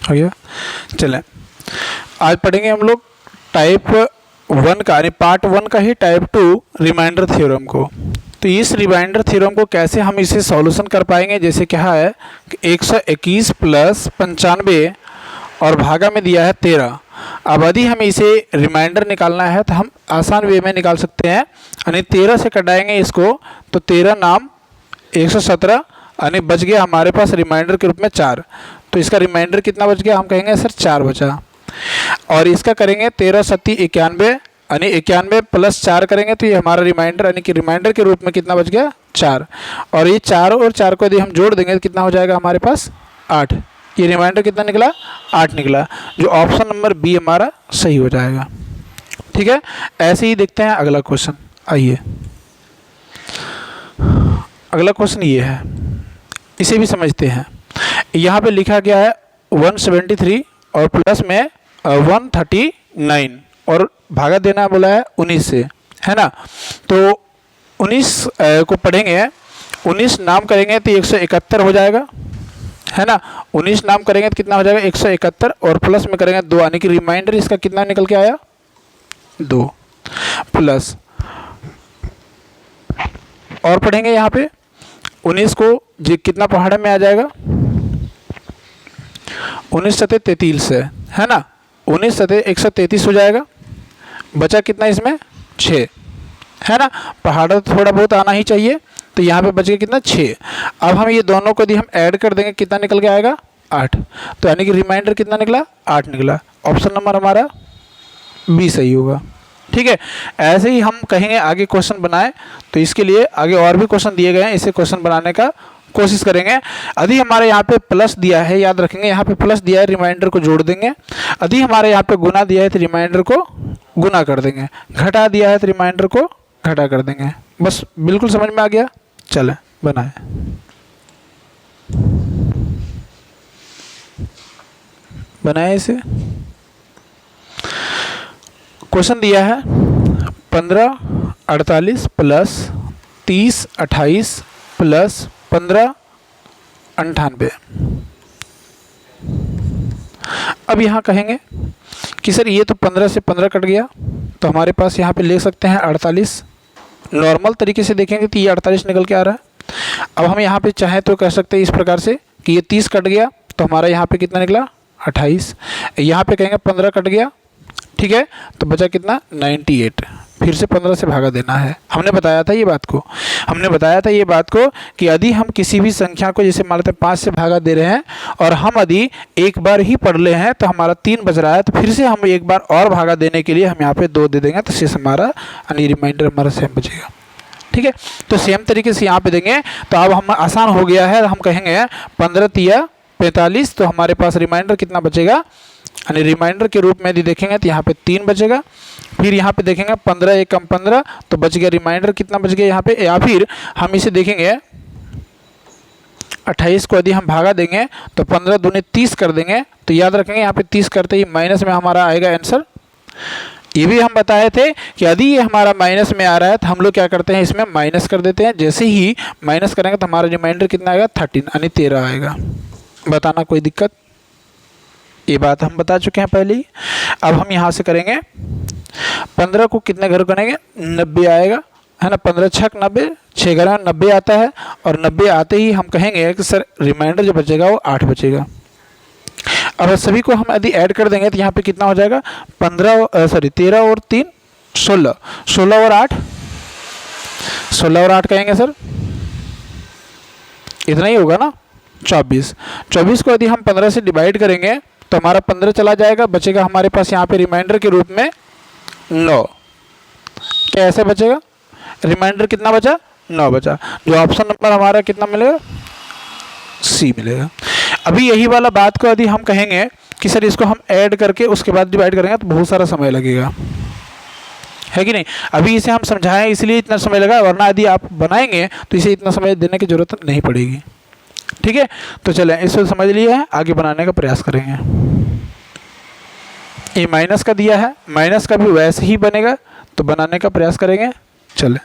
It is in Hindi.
हो गया। चलें, आज पढ़ेंगे हम लोग टाइप 1 का यानी पार्ट 1 का ही टाइप 2 रिमाइंडर थ्योरम को। तो इस रिमाइंडर थ्योरम को कैसे हम इसे सॉल्यूशन कर पाएंगे, जैसे क्या है कि 121 प्लस 95 और भागा में दिया है 13। अब यदि हमें इसे रिमाइंडर निकालना है तो हम आसान वे में निकाल सकते हैं, यानी 13 से कटाएंगे इसको तो 13 नाम 117, यानी बच गया हमारे पास रिमाइंडर के रूप में 4। तो इसका रिमाइंडर कितना बच गया, हम कहेंगे सर 4 बचा। और इसका करेंगे 13 सत्ती 91, यानी 91 प्लस 4 करेंगे तो ये हमारा रिमाइंडर, यानी कि रिमाइंडर के रूप में कितना बच गया 4। और ये 4 और 4 को यदि हम जोड़ देंगे तो कितना हो जाएगा हमारे पास 8। ये रिमाइंडर कितना निकला 8 निकला, जो ऑप्शन नंबर बी हमारा सही हो जाएगा। ठीक है, ऐसे ही देखते हैं अगला क्वेश्चन। आइए, अगला क्वेश्चन ये है, इसे भी समझते हैं। यहाँ पे लिखा गया है 173 और प्लस में 139 और भागा देना बोला है 19 से, है ना। तो 19 को पढ़ेंगे, 19 नाम करेंगे तो 171 हो जाएगा, है ना। 19 नाम करेंगे तो कितना हो जाएगा 171 और प्लस में करेंगे 2, यानी कि रिमाइंडर इसका कितना निकल के आया 2 प्लस। और पढ़ेंगे यहाँ पे 19 को जी कितना पहाड़ में आ जाएगा 19 सते 33 है ना। 19 सते 133 हो जाएगा, बचा कितना इसमें 6, है ना। पहाड़ तो थोड़ा बहुत आना ही चाहिए, तो यहाँ पे बच गया कितना 6। अब हम ये दोनों को यदि हम ऐड कर देंगे कितना निकल के आएगा 8। तो यानी कि रिमाइंडर कितना निकला 8 निकला। ऑप्शन नंबर हमारा बी सही होगा। ठीक है, ऐसे ही हम कहेंगे आगे क्वेश्चन बनाए, तो इसके लिए आगे और भी क्वेश्चन दिए गए हैं, इसे क्वेश्चन बनाने का कोशिश करेंगे। यदि हमारे यहाँ पे प्लस दिया है, याद रखेंगे यहाँ पे प्लस दिया है, रिमाइंडर को जोड़ देंगे। यदि हमारे यहाँ पे गुना दिया है तो रिमाइंडर को गुना कर देंगे, घटा दिया है तो रिमाइंडर को घटा कर देंगे। बस बिल्कुल समझ में आ गया। चले बनाए, बनाए इसे। क्वेश्चन दिया है 15 48 प्लस 30 28 प्लस 15 98। अब यहाँ कहेंगे कि सर ये तो 15 से 15 कट गया, तो हमारे पास यहाँ पे ले सकते हैं 48। नॉर्मल तरीके से देखेंगे तो ये 48 निकल के आ रहा है। अब हम यहाँ पे चाहें तो कह सकते हैं इस प्रकार से कि ये 30 कट गया, तो हमारा यहाँ पे कितना निकला 28। यहाँ पे कहेंगे 15 कट गया, ठीक है, तो बचा कितना 98। फिर से 15 से भागा देना है। हमने बताया था ये बात को कि यदि हम किसी भी संख्या को जैसे मान लेते हैं 5 से भागा दे रहे हैं और हम यदि एक बार ही पढ़ ले हैं तो हमारा 3 बच रहा है, तो फिर से हम एक बार और भागा देने के लिए हम यहाँ पे 2 दे देंगे, तो शेष हमारा यानी रिमाइंडर हमारा सेम बचेगा। ठीक है, तो सेम तरीके से यहाँ पे देंगे तो अब हम आसान हो गया है। हम कहेंगे 15 तिया 45, तो हमारे पास रिमाइंडर कितना बचेगा, यानी रिमाइंडर के रूप में यदि देखेंगे तो यहाँ पे 3 बचेगा। फिर यहाँ पे देखेंगे 15 एक कम 15, तो बच गया रिमाइंडर कितना बच गया यहाँ पे। या फिर हम इसे देखेंगे 28 को यदि हम भागा देंगे तो 15 दूनी 30 कर देंगे, तो याद रखेंगे यहाँ पे 30 करते ही माइनस में हमारा आएगा आंसर। ये भी हम बताए थे कि यदि ये हमारा माइनस में आ रहा है तो हम लोग क्या करते हैं इसमें माइनस कर देते हैं। जैसे ही माइनस करेंगे तो हमारा रिमाइंडर कितना आएगा 13, यानी 13 आएगा। बताना कोई दिक्कत, ये बात हम बता चुके हैं पहले ही। अब हम यहाँ से करेंगे 15 को कितने घर बनेंगे 90 आएगा, है ना। 15 छक 90, 6 घर 90 आता है, और 90 आते ही हम कहेंगे कि सर रिमाइंडर जो बचेगा वो 8 बचेगा। अब सभी को हम यदि ऐड कर देंगे तो यहाँ पे कितना हो जाएगा 13 और 3 16, 16 और 8, 16 और 8 कहेंगे सर इतना ही होगा ना 24। 24 को यदि हम 15 से डिवाइड करेंगे तो हमारा 15 चला जाएगा, बचेगा हमारे पास यहाँ पे रिमाइंडर के रूप में 9। क्या ऐसे बचेगा, रिमाइंडर कितना बचा 9 बचा, जो ऑप्शन नंबर हमारा कितना मिलेगा सी मिलेगा। अभी यही वाला बात को यदि हम कहेंगे कि सर इसको हम ऐड करके उसके बाद डिवाइड करेंगे तो बहुत सारा समय लगेगा, है कि नहीं। अभी इसे हम समझाएं इसलिए इतना समय लगा, वरना यदि आप बनाएंगे तो इसे इतना समय देने की जरूरत नहीं पड़ेगी। ठीक है, तो चलें इसको समझ लिया है, आगे बनाने का प्रयास करेंगे। ये माइनस का दिया है, माइनस का भी वैसे ही बनेगा, तो बनाने का प्रयास करेंगे। चलें।